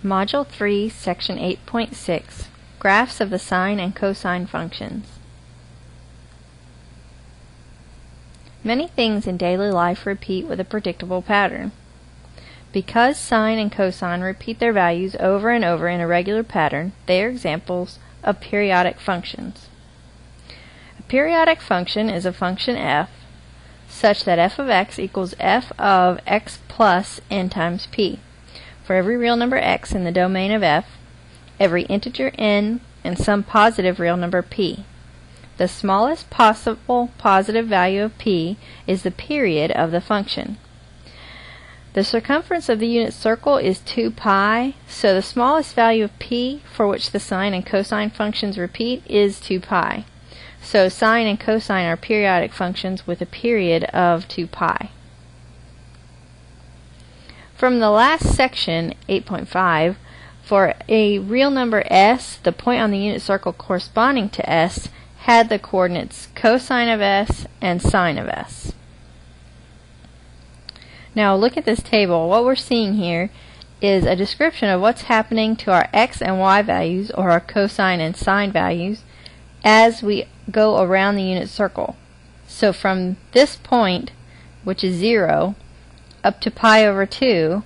Module 3, Section 8.6, Graphs of the Sine and Cosine Functions. Many things in daily life repeat with a predictable pattern. Because sine and cosine repeat their values over and over in a regular pattern, they are examples of periodic functions. A periodic function is a function f such that f of x equals f of x plus n times p. For every real number x in the domain of f, every integer n, and some positive real number p. The smallest possible positive value of p is the period of the function. The circumference of the unit circle is 2 pi, so the smallest value of p for which the sine and cosine functions repeat is 2 pi. So sine and cosine are periodic functions with a period of 2 pi. From the last section, 8.5, for a real number s, the point on the unit circle corresponding to s had the coordinates cosine of s and sine of s. Now look at this table. What we're seeing here is a description of what's happening to our x and y values, or our cosine and sine values, as we go around the unit circle. So from this point, which is 0, up to pi over 2,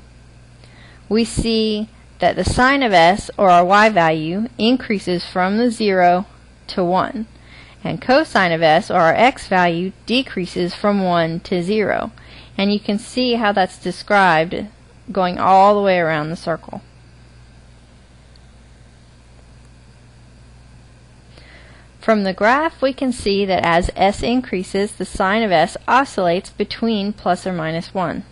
we see that the sine of s, or our y value, increases from the 0 to 1. And cosine of s, or our x value, decreases from 1 to 0. And you can see how that's described going all the way around the circle. From the graph, we can see that as s increases, the sine of s oscillates between plus or minus 1.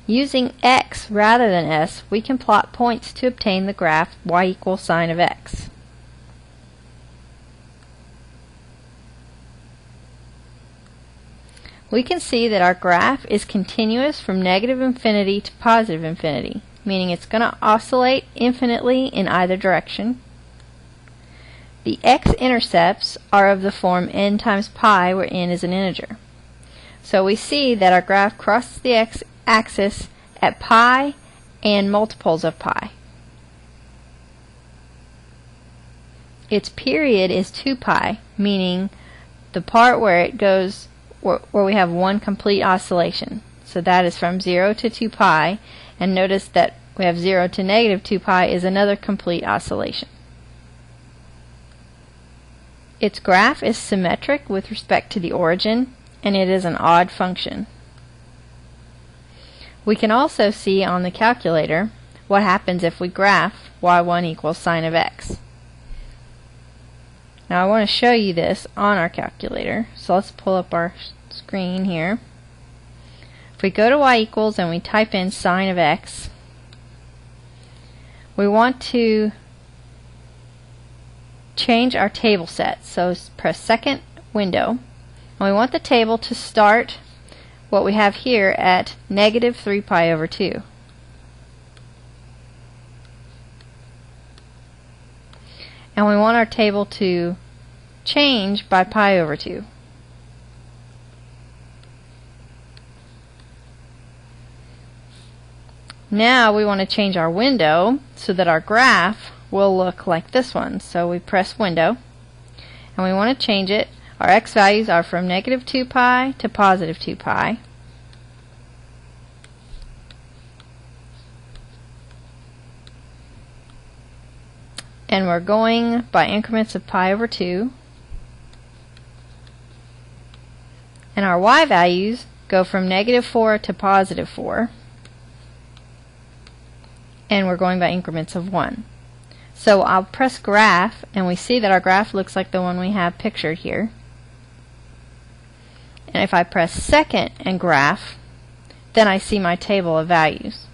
Using x rather than s, we can plot points to obtain the graph y equals sine of x. We can see that our graph is continuous from negative infinity to positive infinity, meaning it's going to oscillate infinitely in either direction. The x-intercepts are of the form n times pi, where n is an integer. So we see that our graph crosses the x-axis at pi and multiples of pi. Its period is 2 pi, meaning the part where it goes where we have one complete oscillation. So that is from 0 to 2 pi, and notice that we have 0 to negative 2 pi is another complete oscillation. Its graph is symmetric with respect to the origin, and it is an odd function. We can also see on the calculator what happens if we graph y1 equals sine of x. Now I want to show you this on our calculator, so let's pull up our screen here. If we go to y equals and we type in sine of x, we want to change our table set. So press second window, and we want the table to start what we have here at negative 3 pi over 2. And we want our table to change by pi over 2. Now we want to change our window so that our graph will look like this one. So we press window, and we want to change it. Our x values are from negative 2 pi to positive 2 pi. And we're going by increments of pi over 2. And our y values go from negative 4 to positive 4. And we're going by increments of 1. So I'll press graph, and we see that our graph looks like the one we have pictured here. And if I press second and graph, then I see my table of values.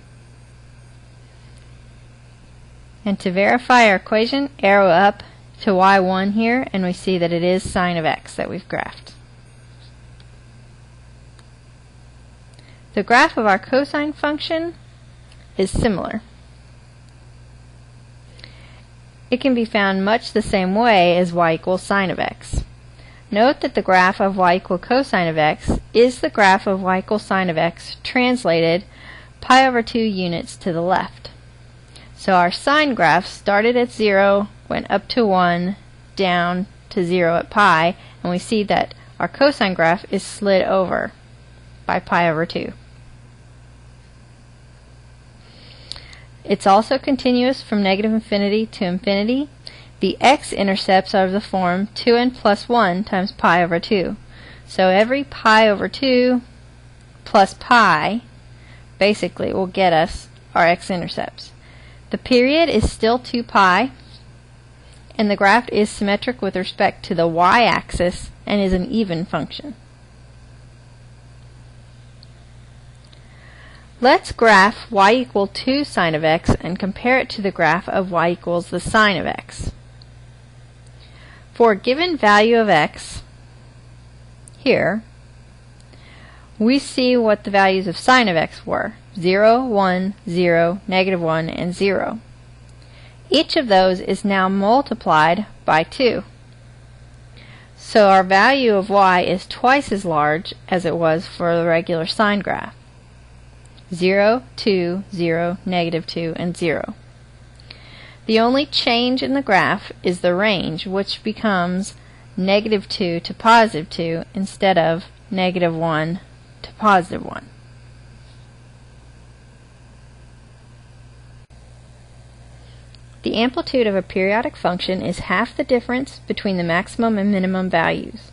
And to verify our equation, arrow up to y1 here, and we see that it is sine of x that we've graphed. The graph of our cosine function is similar. It can be found much the same way as y equals sine of x. Note that the graph of y equals cosine of x is the graph of y equals sine of x translated pi over 2 units to the left. So our sine graph started at 0, went up to 1, down to 0 at pi, and we see that our cosine graph is slid over by pi over 2. It's also continuous from negative infinity to infinity. The x-intercepts are of the form 2n plus 1 times pi over 2. So every pi over 2 plus pi basically will get us our x-intercepts. The period is still 2 pi, and the graph is symmetric with respect to the y-axis and is an even function. Let's graph y equal 2 sine of x and compare it to the graph of y equals the sine of x. For a given value of x, here, we see what the values of sine of x were: 0, 1, 0, negative 1, and 0. Each of those is now multiplied by 2. So our value of y is twice as large as it was for the regular sine graph. 0, 2, 0, negative 2, and 0. The only change in the graph is the range, which becomes negative 2 to positive 2 instead of negative 1 to positive 1. The amplitude of a periodic function is half the difference between the maximum and minimum values.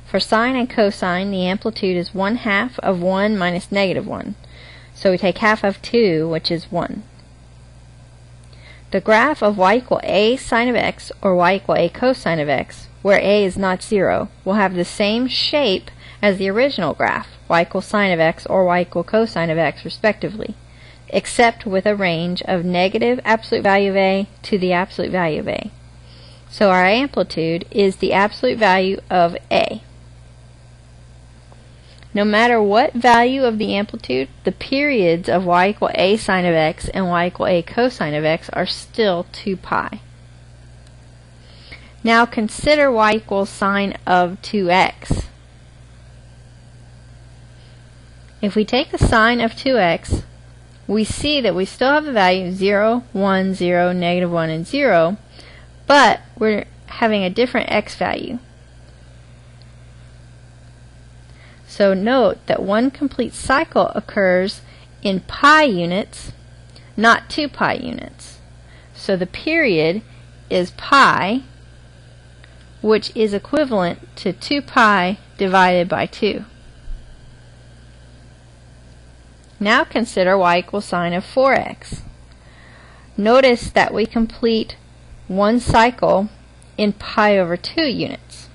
For sine and cosine, the amplitude is 1/2 of 1 minus negative 1. So we take half of 2, which is 1. The graph of y equal a sine of x or y equal a cosine of x, where a is not 0, will have the same shape as the original graph, y equals sine of x or y equal cosine of x respectively, except with a range of negative absolute value of a to the absolute value of a. So our amplitude is the absolute value of a. No matter what value of the amplitude, the periods of y equal a sine of x and y equal a cosine of x are still 2 pi. Now consider y equals sine of 2x. If we take the sine of 2x, we see that we still have the value 0, 1, 0, negative 1, and 0, but we're having a different x value. So note that one complete cycle occurs in pi units, not 2 pi units. So the period is pi, which is equivalent to 2 pi divided by 2. Now consider y equals sine of 4x. Notice that we complete one cycle in pi over 2 units.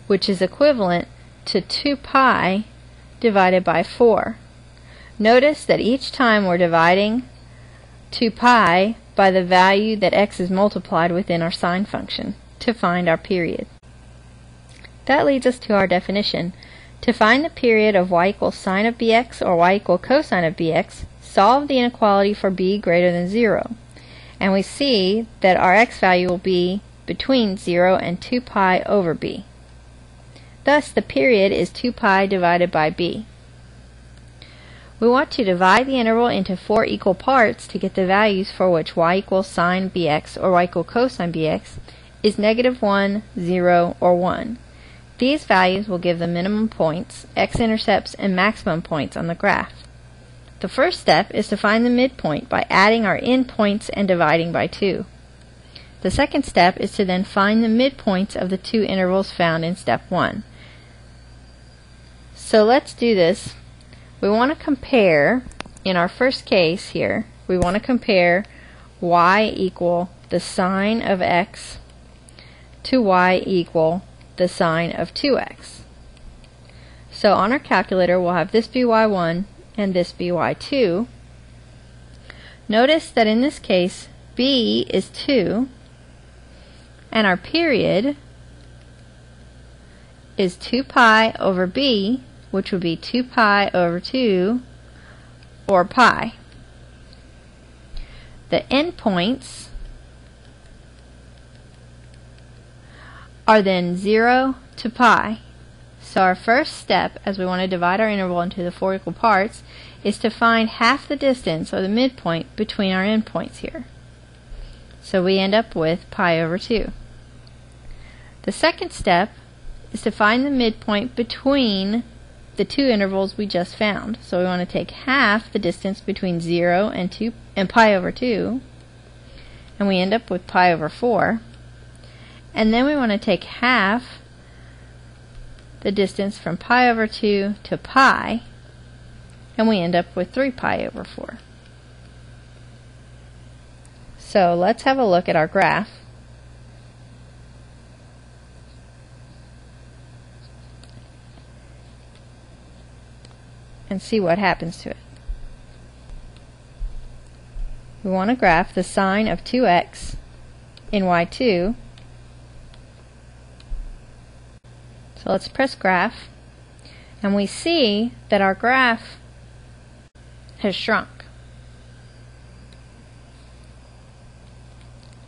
Which is equivalent to 2 pi divided by 4. Notice that each time we're dividing 2 pi by the value that x is multiplied within our sine function to find our period. That leads us to our definition. To find the period of y equals sine of bx or y equal cosine of bx, solve the inequality for b greater than 0. And we see that our x value will be between 0 and 2 pi over b. Thus, the period is 2 pi divided by b. We want to divide the interval into 4 equal parts to get the values for which y equals sine bx or y equal cosine bx is negative 1, 0, or 1. These values will give the minimum points, x-intercepts, and maximum points on the graph. The first step is to find the midpoint by adding our endpoints and dividing by 2. The second step is to then find the midpoints of the 2 intervals found in step 1. So let's do this. We want to compare, in our first case here, we want to compare y equal the sine of x to y equal the sine of 2x. So on our calculator we'll have this be y1 and this be y2. Notice that in this case b is 2 and our period is 2 pi over b, which would be 2 pi over 2 or pi. The endpoints are then 0 to pi. So our first step, as we want to divide our interval into the 4 equal parts, is to find half the distance, or the midpoint, between our endpoints here. So we end up with pi over 2. The second step is to find the midpoint between the two intervals we just found. So we want to take half the distance between 0 and pi over 2, and we end up with pi over 4. And then we want to take half the distance from pi over 2 to pi, and we end up with 3 pi over 4. So let's have a look at our graph. And see what happens to it. We want to graph the sine of 2x in y2. So let's press graph, and we see that our graph has shrunk.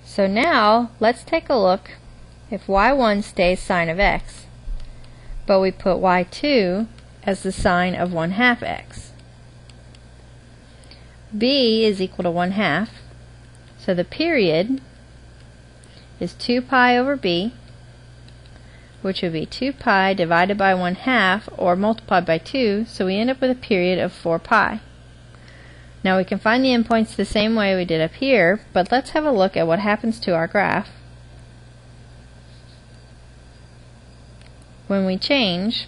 So now let's take a look if y1 stays sine of x, but we put y2 as the sine of 1/2 x. b is equal to 1/2, so the period is 2 pi over b, which would be 2 pi divided by 1/2, or multiplied by 2, so we end up with a period of 4 pi. Now we can find the endpoints the same way we did up here, but let's have a look at what happens to our graph when we change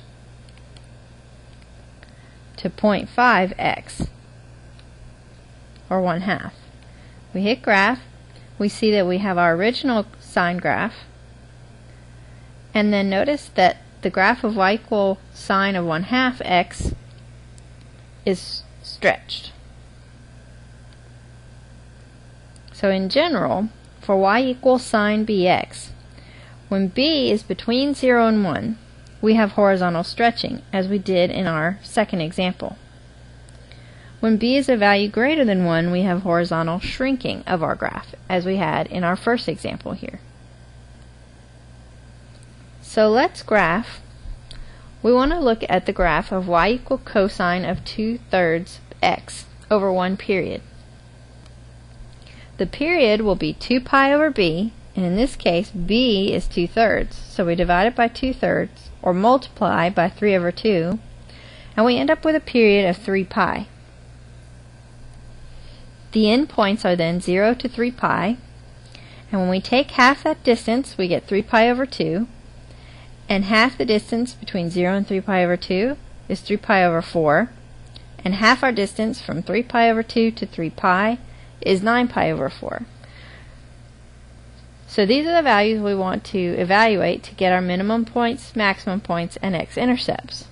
to 0.5x, or 1/2. We hit graph, we see that we have our original sine graph, and then notice that the graph of y equal sine of 1/2 x is stretched. So in general, for y equals sine bx, when b is between 0 and 1, we have horizontal stretching, as we did in our second example. When b is a value greater than 1, we have horizontal shrinking of our graph, as we had in our first example here. So let's graph. We want to look at the graph of y equal cosine of 2/3 x over one period. The period will be 2 pi over b, and in this case b is 2/3, so we divide it by 2/3, or multiply by 3 over 2, and we end up with a period of 3 pi. The endpoints are then 0 to 3 pi, and when we take half that distance, we get 3 pi over 2, and half the distance between 0 and 3 pi over 2 is 3 pi over 4, and half our distance from 3 pi over 2 to 3 pi is 9 pi over 4. So these are the values we want to evaluate to get our minimum points, maximum points, and x-intercepts.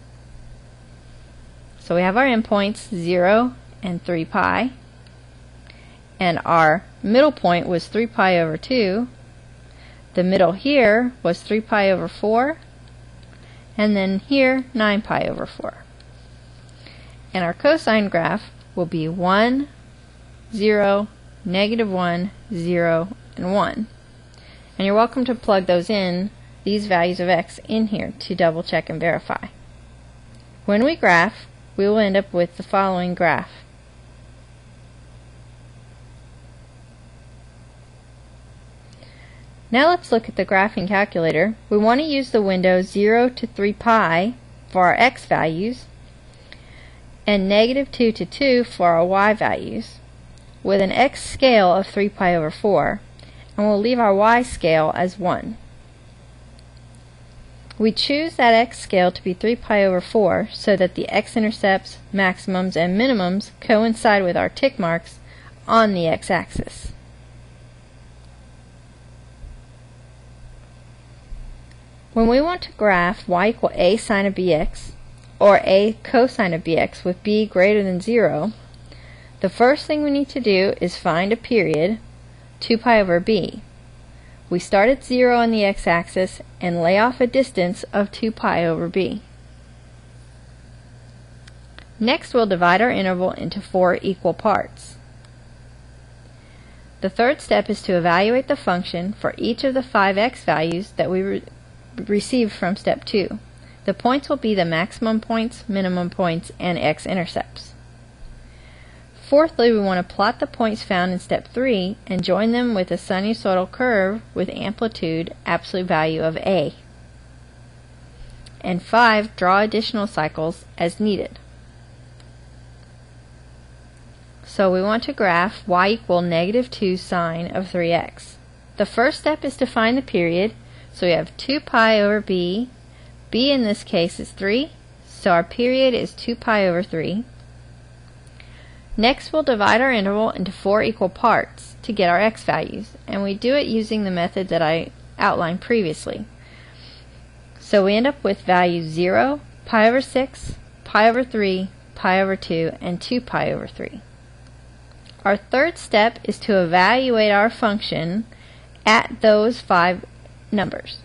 So we have our endpoints 0 and 3 pi, and our middle point was 3 pi over 2. The middle here was 3 pi over 4, and then here 9 pi over 4. And our cosine graph will be 1, 0, -1, 0, and 1. And you're welcome to plug those in, these values of x, in here to double check and verify. When we graph, we will end up with the following graph. Now let's look at the graphing calculator. We want to use the window 0 to 3 pi for our x values, and -2 to 2 for our y values, with an x scale of 3 pi over 4, and we'll leave our y scale as 1. We choose that x scale to be 3 pi over 4 so that the x-intercepts, maximums, and minimums coincide with our tick marks on the x-axis. When we want to graph y equal a sine of bx, or a cosine of bx with b greater than 0, the first thing we need to do is find a period, 2 pi over b. We start at 0 on the x-axis and lay off a distance of 2 pi over b. Next, we'll divide our interval into 4 equal parts. The third step is to evaluate the function for each of the 5 x values that we received from step 2. The points will be the maximum points, minimum points, and x-intercepts. Fourthly, we want to plot the points found in step 3 and join them with a sinusoidal curve with amplitude absolute value of a. And 5, draw additional cycles as needed. So we want to graph y equal -2 sine of 3x. The first step is to find the period, so we have 2 pi over b. B in this case is 3, so our period is 2 pi over 3. Next, we'll divide our interval into 4 equal parts to get our x values, and we do it using the method that I outlined previously. So we end up with values 0, pi over 6, pi over 3, pi over 2, and 2 pi over 3. Our third step is to evaluate our function at those 5 numbers.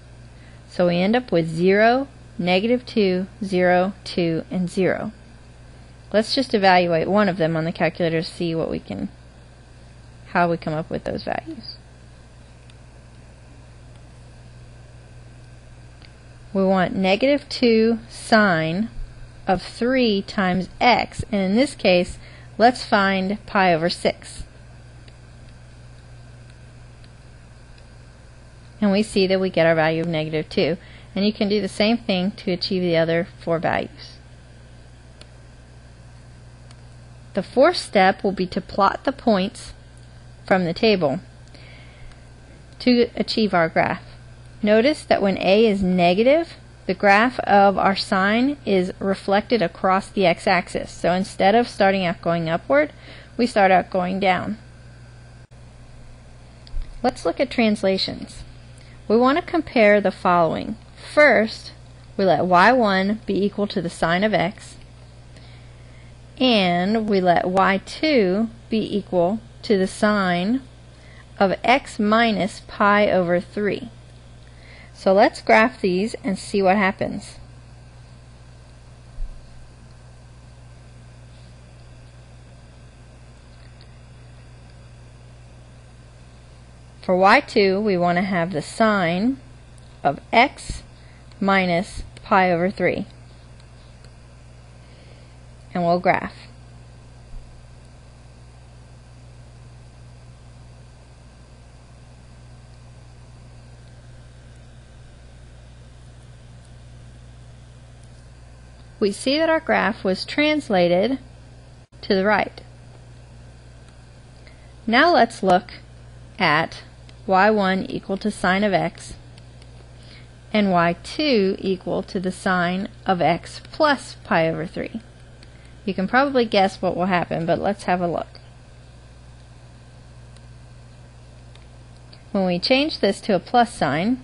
So we end up with 0, -2, 0, 2, and 0. Let's just evaluate one of them on the calculator to see what how we come up with those values. We want -2 sine of 3 times x, and in this case, let's find pi over 6. And we see that we get our value of -2. And you can do the same thing to achieve the other 4 values. The fourth step will be to plot the points from the table to achieve our graph. Notice that when a is negative, the graph of our sine is reflected across the x-axis. So instead of starting out going upward, we start out going down. Let's look at translations. We want to compare the following. First, we let y1 be equal to the sine of x, and we let y2 be equal to the sine of x minus pi over 3. So let's graph these and see what happens. For y2, we want to have the sine of x minus pi over 3. And we'll graph. We see that our graph was translated to the right. Now let's look at y1 equal to sine of x and y2 equal to the sine of x plus pi over 3. You can probably guess what will happen, but let's have a look. When we change this to a plus sign,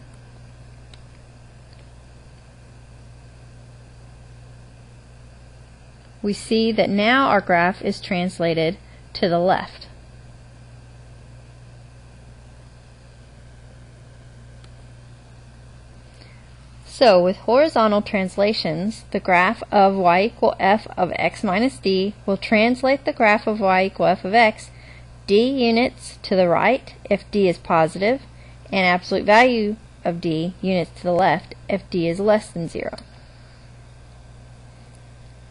we see that now our graph is translated to the left. So with horizontal translations, the graph of y equal f of x minus d will translate the graph of y equal f of x d units to the right if d is positive, and absolute value of d units to the left if d is less than 0.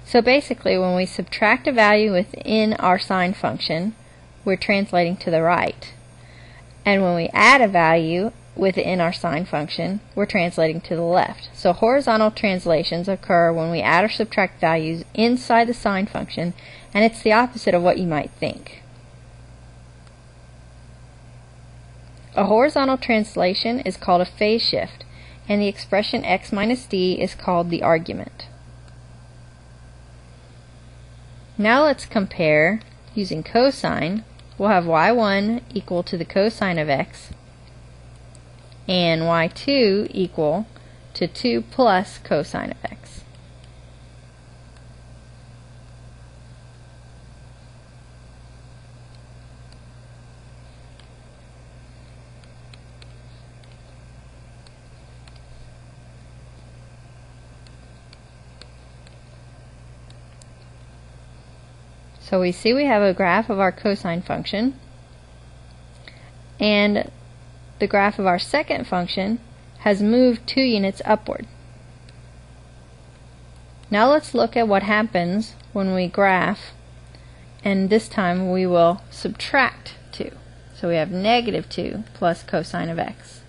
So basically, when we subtract a value within our sine function, we're translating to the right. And when we add a value within our sine function, we're translating to the left. So horizontal translations occur when we add or subtract values inside the sine function, and it's the opposite of what you might think. A horizontal translation is called a phase shift, and the expression x minus d is called the argument. Now let's compare using cosine. We'll have y1 equal to the cosine of x, and y2 equal to 2 plus cosine of x. So we see we have a graph of our cosine function, and the graph of our second function has moved 2 units upward. Now let's look at what happens when we graph, and this time we will subtract 2. So we have negative 2 plus cosine of x.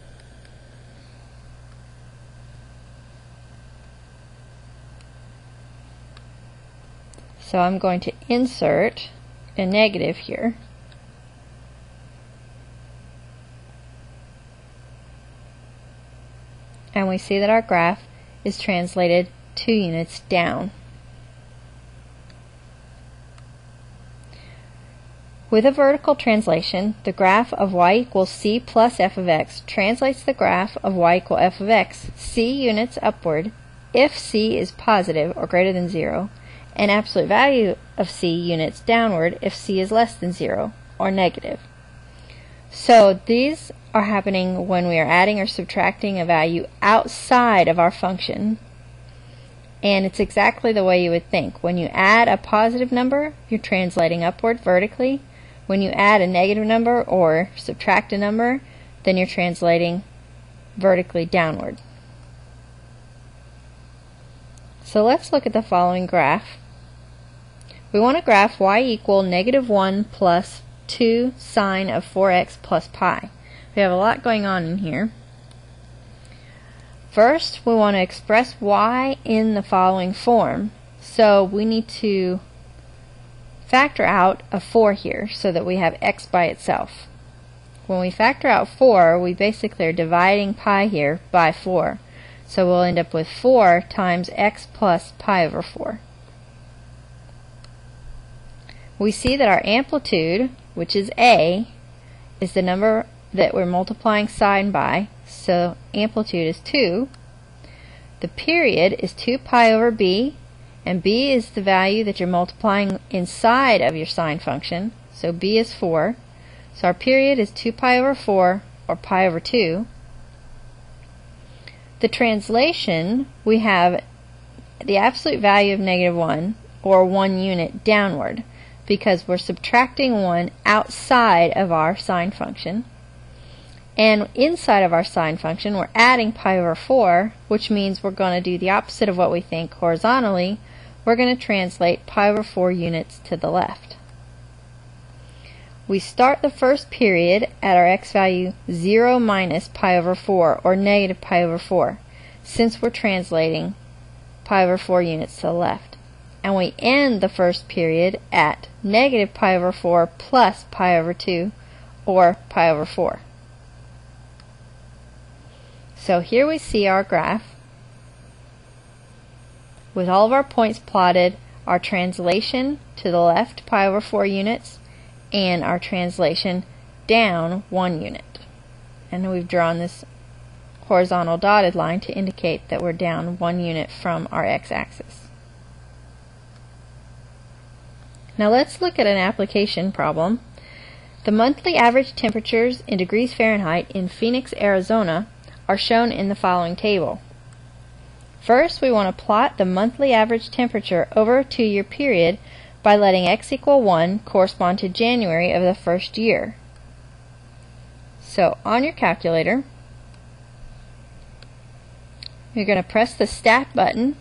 So I'm going to insert a negative here. And we see that our graph is translated 2 units down. With a vertical translation, the graph of y equals c plus f of x translates the graph of y equal f of x c units upward if c is positive or greater than 0, and absolute value of c units downward if c is less than 0 or negative. So these are happening when we are adding or subtracting a value outside of our function. And it's exactly the way you would think. When you add a positive number, you're translating upward vertically. When you add a negative number or subtract a number, then you're translating vertically downward. So let's look at the following graph. We want to graph y equal negative 1 plus 2 sine of 4x plus pi. We have a lot going on in here. First, we want to express y in the following form. So we need to factor out a 4 here so that we have x by itself. When we factor out 4, we basically are dividing pi here by 4. So we'll end up with 4 times x plus pi over 4. We see that our amplitude, which is a, is the number that we're multiplying sine by. So amplitude is 2. The period is 2 pi over b, and b is the value that you're multiplying inside of your sine function. So b is 4. So our period is 2 pi over 4, or pi over 2. The translation, we have the absolute value of negative 1, or 1 unit downward, because we're subtracting 1 outside of our sine function. And inside of our sine function, we're adding pi over 4, which means we're going to do the opposite of what we think horizontally. We're going to translate pi over 4 units to the left. We start the first period at our x value 0 minus pi over 4, or negative pi over 4, since we're translating pi over 4 units to the left. And we end the first period at negative pi over 4 plus pi over 2, or pi over 4. So here we see our graph with all of our points plotted, our translation to the left pi over 4 units, and our translation down 1 unit. And we've drawn this horizontal dotted line to indicate that we're down 1 unit from our x-axis. Now let's look at an application problem. The monthly average temperatures in degrees Fahrenheit in Phoenix, Arizona are shown in the following table. First, we want to plot the monthly average temperature over a 2-year period by letting x equal 1 correspond to January of the first year. So on your calculator, you're going to press the Stat button,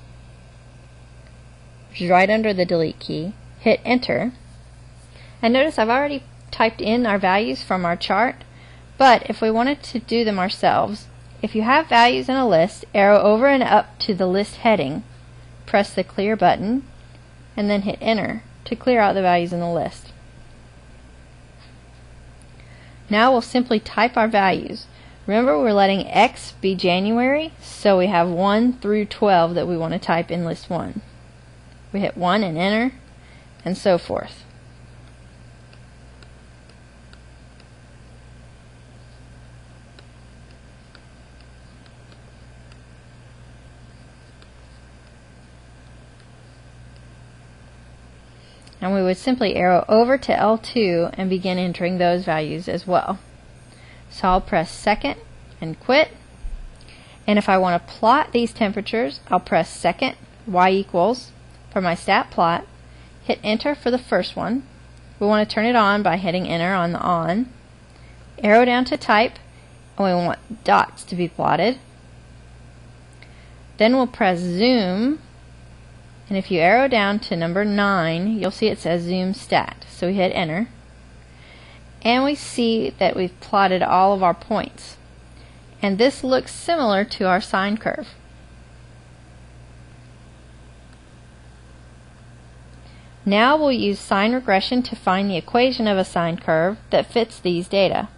which is right under the Delete key, hit Enter, and notice I've already typed in our values from our chart, but if we wanted to do them ourselves, if you have values in a list, arrow over and up to the list heading, press the Clear button, and then hit Enter to clear out the values in the list. Now we'll simply type our values. Remember, we're letting x be January, so we have 1 through 12 that we want to type in list 1. We hit 1 and Enter, and so forth. And we would simply arrow over to L2 and begin entering those values as well. So I'll press second and quit. And if I want to plot these temperatures, I'll press second, y equals, for my stat plot, hit Enter for the first one. We want to turn it on by hitting Enter on the on. Arrow down to type, and we want dots to be plotted. Then we'll press Zoom And if you arrow down to number 9, you'll see it says zoom stat. So we hit enter. And we see that we've plotted all of our points. And this looks similar to our sine curve. Now we'll use sine regression to find the equation of a sine curve that fits these data.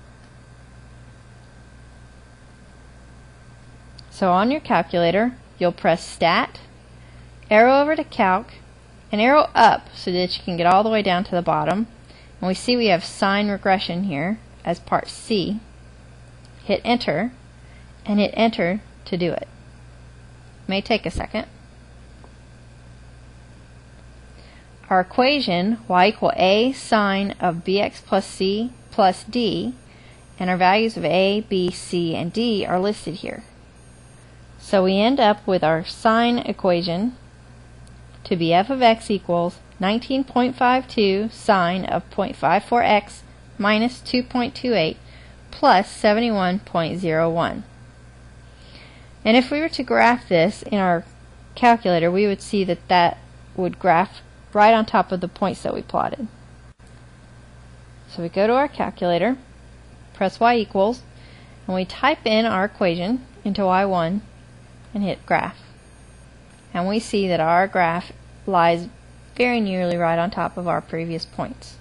So on your calculator, you'll press Stat, arrow over to Calc, and arrow up so that you can get all the way down to the bottom. And we see we have sine regression here as part C. Hit Enter, and hit Enter to do it. It may take a second. Our equation, y equal a sine of bx plus c plus d, and our values of a, b, c, and d are listed here. So we end up with our sine equation to be f of x equals 19.52 sine of 0.54x minus 2.28 plus 71.01. And if we were to graph this in our calculator, we would see that that would graph right on top of the points that we plotted. So we go to our calculator, press y equals, and we type in our equation into y1 and hit graph. And we see that our graph lies very nearly right on top of our previous points.